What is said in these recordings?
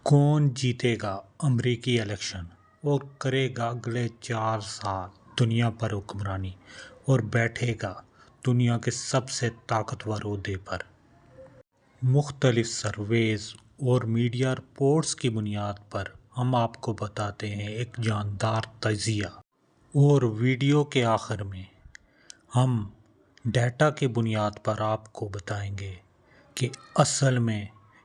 کون جیتے گا امریکی الیکشن اور کرے گا اگلے 4 سال دنیا پر حکمرانی اور بیٹھے گا دنیا کے سب سے طاقتور عہدے پر؟ مختلف سرویز اور میڈیا رپورٹس کی بنیاد پر ہم آپ کو بتاتے ہیں ایک جاندار تجزیہ، اور ویڈیو کے آخر میں ہم ڈیٹا کی بنیاد پر آپ کو بتائیں گے کہ اصل میں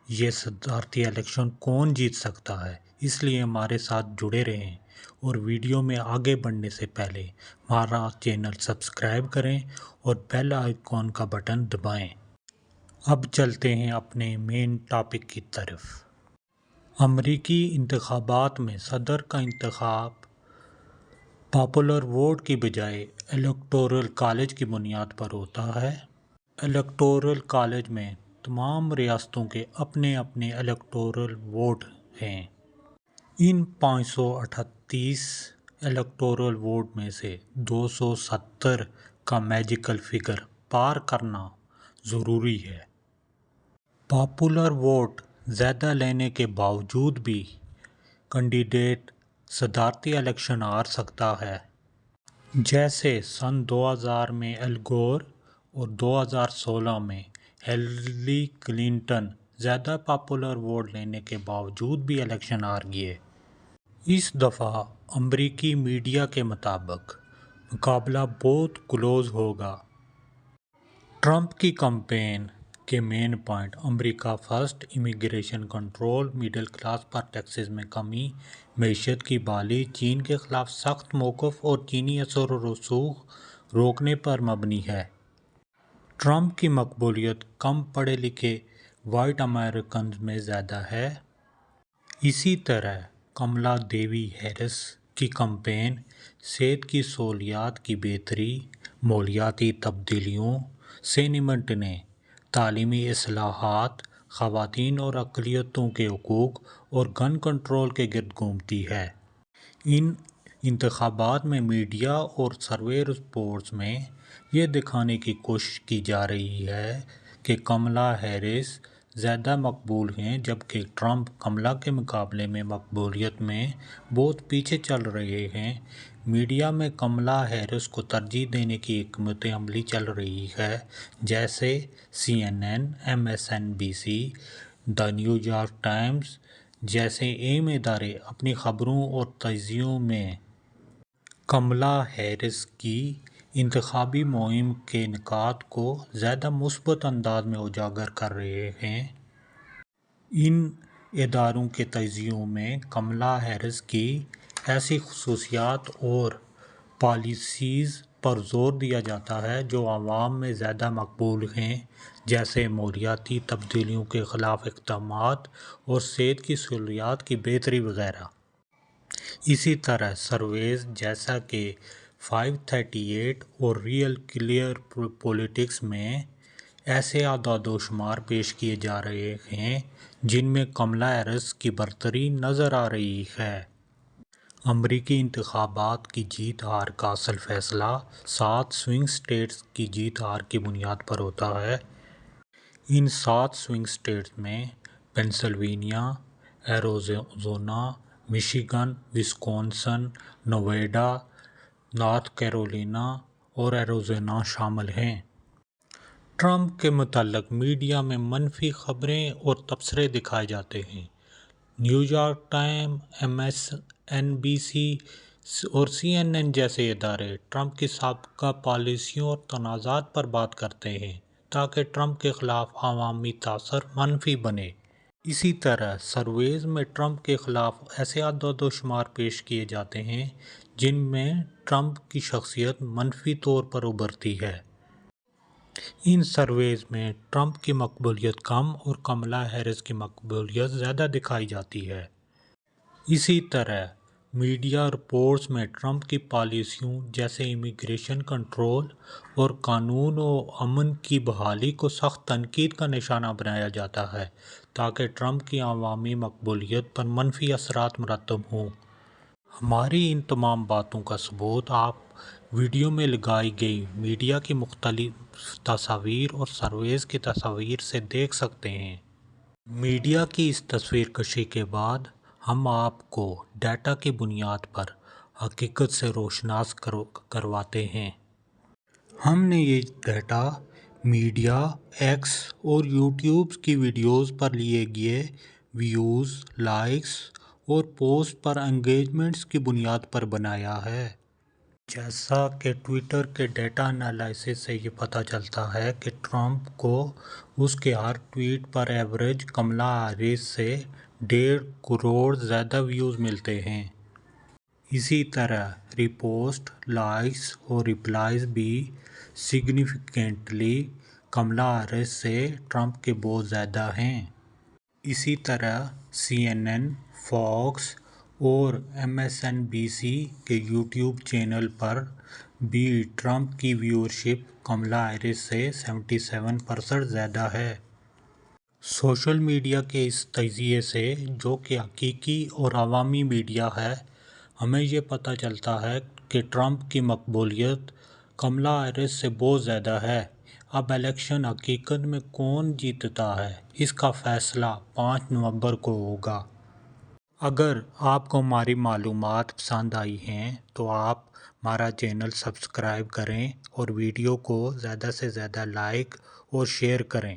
یہ صدارتی الیکشن کون جیت سکتا ہے۔ اس لیے ہمارے ساتھ جڑے رہیں اور ویڈیو میں آگے بڑھنے سے پہلے ہمارا چینل سبسکرائب کریں اور بیل آئیکن کا بٹن دبائیں۔ اب چلتے ہیں اپنے مین ٹاپک کی طرف۔ امریکی انتخابات میں صدر کا انتخاب پاپولر ووٹ کی بجائے الیکٹورل کالج کی بنیاد پر ہوتا ہے۔ الیکٹورل کالج میں تمام ریاستوں کے اپنے اپنے الیکٹورل ووٹ ہیں۔ ان 538 الیکٹورل ووٹ میں سے 270 کا میجیکل فگر پار کرنا ضروری ہے۔ پاپولر ووٹ زیادہ لینے کے باوجود بھی کینڈیڈیٹ صدارتی الیکشن ہار سکتا ہے، جیسے سن 2000 میں ال گور اور 2016 میں ہلیری کلنٹن زیادہ پاپولر ووٹ لینے کے باوجود بھی الیکشن ہار گئے۔ اس دفعہ امریکی میڈیا کے مطابق مقابلہ بہت کلوز ہوگا۔ ٹرمپ کی کمپین کے مین پوائنٹ امریکہ first, immigration control, middle class پر ٹیکسز میں کمی، معیشت کی بحالی، چین کے خلاف سخت موقف اور چینی اثر و رسوخ روکنے پر مبنی ہے۔ ٹرمپ کی مقبولیت کم پڑھے لکھے وائٹ امریکنز میں زیادہ ہے۔ اسی طرح کملا دیوی ہیرس کی کمپین صحت کی سہولیات کی بہتری، ماحولیاتی تبدیلیوں سے نمٹنے، تعلیمی اصلاحات، خواتین اور اقلیتوں کے حقوق اور گن کنٹرول کے گرد گھومتی ہے۔ ان انتخابات میں میڈیا اور سروے رپورٹس میں یہ دکھانے کی کوشش کی جا رہی ہے کہ کملا ہیرس زیادہ مقبول ہیں، جبکہ ٹرمپ کملا کے مقابلے میں مقبولیت میں بہت پیچھے چل رہے ہیں۔ میڈیا میں کملا ہیرس کو ترجیح دینے کی حکمت عملی چل رہی ہے، جیسے CNN، MSNBC، دی نیو یارک ٹائمز جیسے اہم ادارے اپنی خبروں اور تجزیوں میں کملا ہیرس کی انتخابی مہم کے نکات کو زیادہ مثبت انداز میں اجاگر کر رہے ہیں۔ ان اداروں کے تجزیوں میں کملا ہیرس کی ایسی خصوصیات اور پالیسیز پر زور دیا جاتا ہے جو عوام میں زیادہ مقبول ہیں، جیسے ماحولیاتی تبدیلیوں کے خلاف اقدامات اور صحت کی سہولیات کی بہتری وغیرہ۔ اسی طرح سرویز جیسا کہ 538 اور ریئل کلیئر پولیٹکس میں ایسے اعداد و شمار پیش کیے جا رہے ہیں جن میں کملا ہیرس کی برتری نظر آ رہی ہے۔ امریکی انتخابات کی جیت ہار کا اصل فیصلہ 7 سوئنگ اسٹیٹس کی جیت ہار کی بنیاد پر ہوتا ہے۔ ان 7 سوئنگ اسٹیٹس میں Pennsylvania, Arizona, Michigan, Wisconsin, Nevada, North Carolina اور ایریزونا شامل ہیں۔ ٹرمپ کے متعلق میڈیا میں منفی خبریں اور تبصرے دکھائے جاتے ہیں۔ نیو یارک ٹائمز، MSNBC اور CNN جیسے ادارے ٹرمپ کی سابقہ پالیسیوں اور تنازعات پر بات کرتے ہیں تاکہ ٹرمپ کے خلاف عوامی تاثر منفی بنے۔ اسی طرح سرویز میں ٹرمپ کے خلاف ایسے اعداد و شمار پیش کیے جاتے ہیں جن میں ٹرمپ کی شخصیت منفی طور پر ابھرتی ہے۔ ان سرویز میں ٹرمپ کی مقبولیت کم اور کملا ہیرس کی مقبولیت زیادہ دکھائی جاتی ہے۔ اسی طرح میڈیا رپورٹس میں ٹرمپ کی پالیسیوں جیسے امیگریشن کنٹرول اور قانون و امن کی بحالی کو سخت تنقید کا نشانہ بنایا جاتا ہے تاکہ ٹرمپ کی عوامی مقبولیت پر منفی اثرات مرتب ہوں۔ ہماری ان تمام باتوں کا ثبوت آپ ویڈیو میں لگائی گئی میڈیا کی مختلف تصاویر اور سرویز کی تصاویر سے دیکھ سکتے ہیں۔ میڈیا کی اس تصویر کشی کے بعد ہم آپ کو ڈیٹا کی بنیاد پر حقیقت سے روشناس کرواتے ہیں۔ ہم نے یہ ڈیٹا میڈیا، ایکس اور یوٹیوب کی ویڈیوز پر لیے گئے ویوز، لائکس اور پوسٹ پر انگیجمنٹس کی بنیاد پر بنایا ہے۔ جیسا کہ ٹویٹر کے ڈیٹا انالیسس سے یہ پتہ چلتا ہے کہ ٹرمپ کو اس کے ہر ٹویٹ پر ایوریج کملا ہیرس سے 1.5 کروڑ زیادہ ویوز ملتے ہیں۔ اسی طرح ری پوسٹ، لائکس اور ریپلائز بھی سگنیفیکنٹلی کملا ہیرس سے ٹرمپ کے بہت زیادہ ہیں۔ اسی طرح CNN، فاکس اور MSNBC کے یوٹیوب چینل پر بھی ٹرمپ کی ویورشپ کملا ہیرس سے 77% زیادہ ہے۔ سوشل میڈیا کے اس تجزیے سے، جو کہ حقیقی اور عوامی میڈیا ہے، ہمیں یہ پتہ چلتا ہے کہ ٹرمپ کی مقبولیت کملا ہیرس سے بہت زیادہ ہے۔ اب الیکشن حقیقت میں کون جیتتا ہے، اس کا فیصلہ 5 نومبر کو ہوگا۔ اگر آپ کو ہماری معلومات پسند آئی ہیں تو آپ ہمارا چینل سبسکرائب کریں اور ویڈیو کو زیادہ سے زیادہ لائک اور شیئر کریں۔